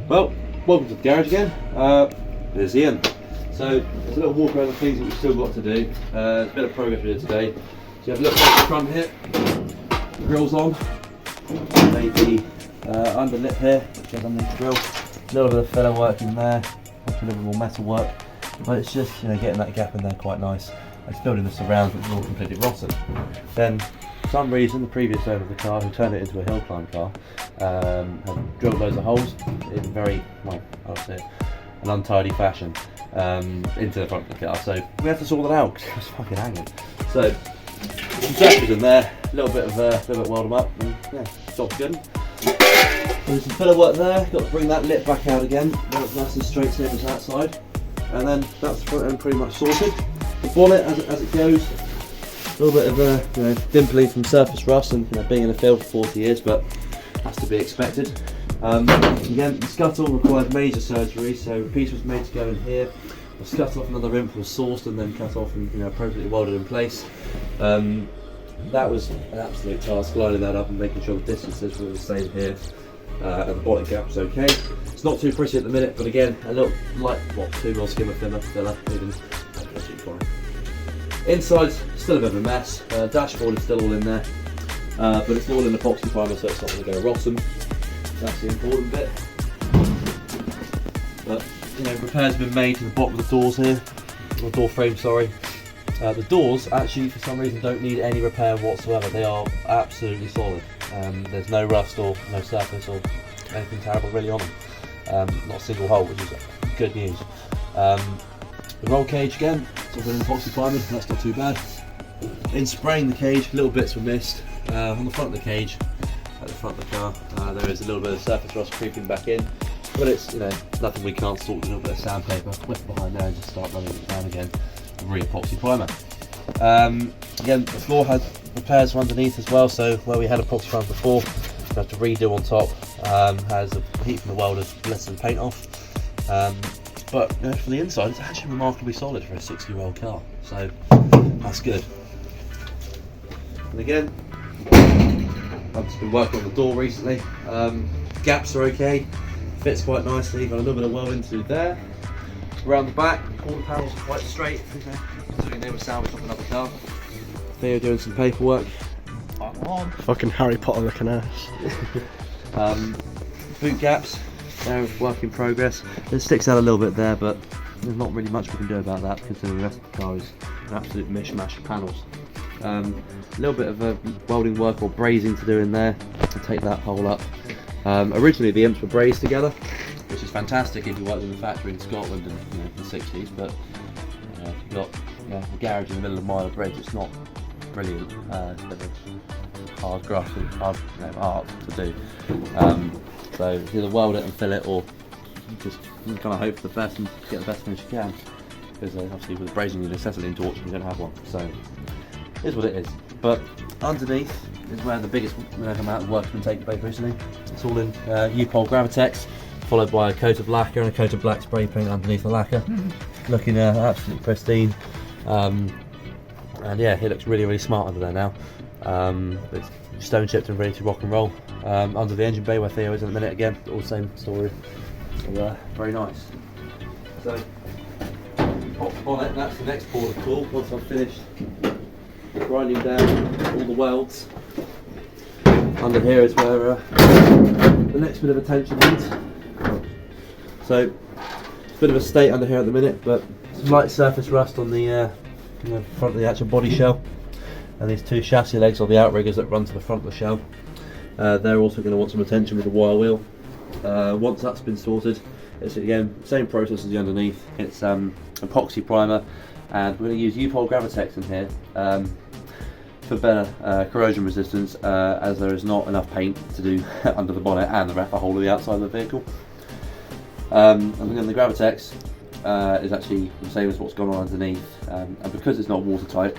Well, welcome to the garage again. There's Ian. So there's a little walk around the things that we've still got to do. There's a bit of progress we did today. So you have a look at the front here. The grill's on. Made the underlip here, which is underneath the grill. A little bit of filler work in there. A little bit more metal work. But it's just, you know, getting that gap in there quite nice. It's filled in the surrounds, which is all completely rotten. Then, for some reason, the previous owner of the car, who turned it into a hill climb car, had drilled loads of holes in very, well, I would say, an untidy fashion into the front of the car. So we had to sort that out because it was fucking hanging. So some textures in there, a little bit weld them up, and yeah, job's good. There's some filler work there. Got to bring that lip back out again. That's nice and straight, same as that side. And then that's the front end pretty much sorted. The bonnet as it goes, a little bit of dimpling from surface rust and being in the field for 40 years, but that's to be expected. Again, the scuttle required major surgery, so a piece was made to go in here. The scuttle off another imp was sourced and then cut off and appropriately welded in place. That was an absolute task, lining that up and making sure the distances were the same here. And the bonnet gap was okay. It's not too pretty at the minute, but again, a little light, 2mm skimmer filler, even absolutely fine. Inside's still a bit of a mess. Dashboard is still all in there, but it's all in epoxy primer, so it's not going to go rotten. That's the important bit. But repairs have been made to the bottom of the doors here, the door frame. Sorry. The doors actually, for some reason, don't need any repair whatsoever. They are absolutely solid. There's no rust or no surface or anything terrible really on them. Not a single hole, which is good news. The roll cage again, it's all been epoxy primed, that's not too bad. In spraying the cage, little bits were missed. On the front of the cage, at the front of the car, there is a little bit of surface rust creeping back in, but it's nothing we can't sort with a little bit of sandpaper. Whip behind there and just start running it down again. Re-epoxy primer. Again, the floor has repairs from underneath as well, so where we had epoxy primer before, we have to redo on top. Has the heat from the welders blessed the paint off. But for the inside, it's actually remarkably solid for a 6-year-old car, so that's good. And again, I've just been working on the door recently. Gaps are okay, fits quite nicely. Got a little bit of welding to do there. Around the back, all the panels are quite straight. Considering they were salvaged off another car. Theo doing some paperwork. Fucking Harry Potter looking ass. Boot gaps, they're work in progress. It sticks out a little bit there, but there's not really much we can do about that because the rest of the car is an absolute mishmash of panels. A little bit of welding work or brazing to do in there to take that hole up. Originally the imps were brazed together, which is fantastic if you worked in the factory in Scotland in the 60s, but if you've got a garage in the middle of a mile of bridge, it's not brilliant. It's a bit of hard graft and hard art to do. So either weld it and fill it, or just kind of hope for the best and get the best finish you can. Because obviously with the brazing you necessarily in torch and you don't have one, so it is what it is. But underneath is where the biggest amount of work's been taking place recently. It's all in U-Pole Gravitex, followed by a coat of lacquer and a coat of black spray paint underneath the lacquer. Looking absolutely pristine. And yeah, it looks really, really smart under there now. It's stone chipped and ready to rock and roll. Under the engine bay where Theo is in a minute again, all the same story. So, very nice. So, pop the bonnet, that's the next port of call. Once I've finished grinding down all the welds. Under here is where the next bit of attention needs. So, it's a bit of a state under here at the minute, but some light surface rust on the front of the actual body shell. And these two chassis legs or the outriggers that run to the front of the shell. They're also going to want some attention with the wire wheel. Once that's been sorted, it's again same process as the underneath. It's epoxy primer, and we're going to use U-Pole Gravitex in here for better corrosion resistance, as there is not enough paint to do under the bonnet and the whole of the outside of the vehicle. And then the Gravitex is actually the same as what's gone on underneath, and because it's not watertight,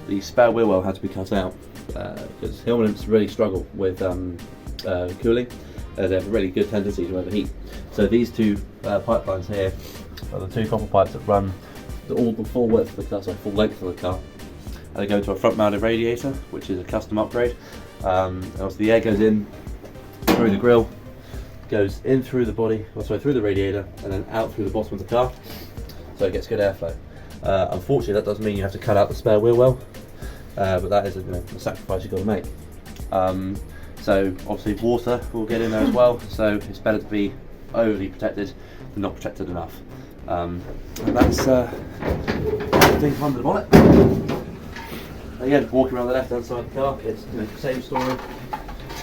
the spare wheel well had to be cut out because Hillman Imps really struggle with cooling. They have a really good tendency to overheat. So these two pipelines here are the two copper pipes that run all the full width of the car, so full length of the car. They go to a front mounted radiator, which is a custom upgrade. Also the air goes in through the grille, goes in through the body, through the radiator, and then out through the bottom of the car, so it gets good airflow. Unfortunately, that does mean you have to cut out the spare wheel well, but that is a sacrifice you've got to make. So obviously water will get in there as well, so it's better to be overly protected than not protected enough. And that's everything under the bonnet. Again, walking around the left hand side of the car, it's the same story.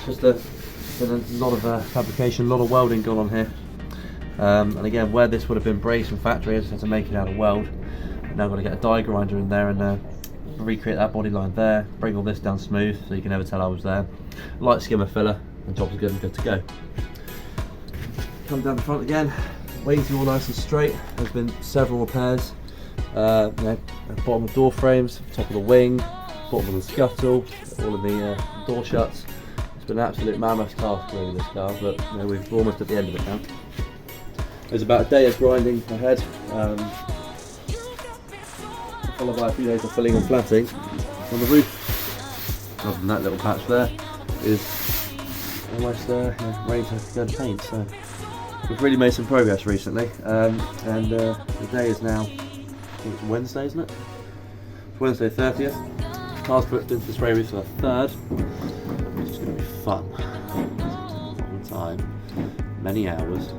Just been a lot of fabrication, a lot of welding going on here. And again, where this would have been braced from factory, I just had to make it out of weld. Now I've got to get a die grinder in there and recreate that body line there, bring all this down smooth so you can never tell I was there. Light skimmer filler, and job's good and good to go. Come down the front again, wings are all nice and straight. There's been several repairs. Bottom of door frames, top of the wing, bottom of the scuttle, all of the door shuts. It's been an absolute mammoth task really this car, but we're almost at the end of it now. There's about a day of grinding ahead, followed by a few days of filling and flatting on the roof. Other than that little patch there is almost ready to go to paint. So we've really made some progress recently, and the day is now, I think it's Wednesday, isn't it? It's Wednesday 30th. Car's put into the spray booth for the 3rd, which is going to be fun. Long time, many hours.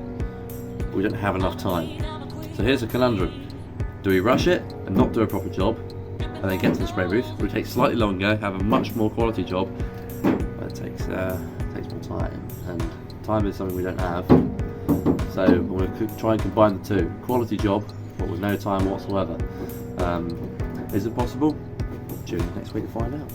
We don't have enough time. So here's a conundrum. Do we rush it and not do a proper job and then get to the spray booth? Or we take slightly longer, have a much more quality job, but it takes more time, and time is something we don't have. So we're going to try and combine the two. Quality job, but with no time whatsoever. Is it possible? Tune in next week to find out.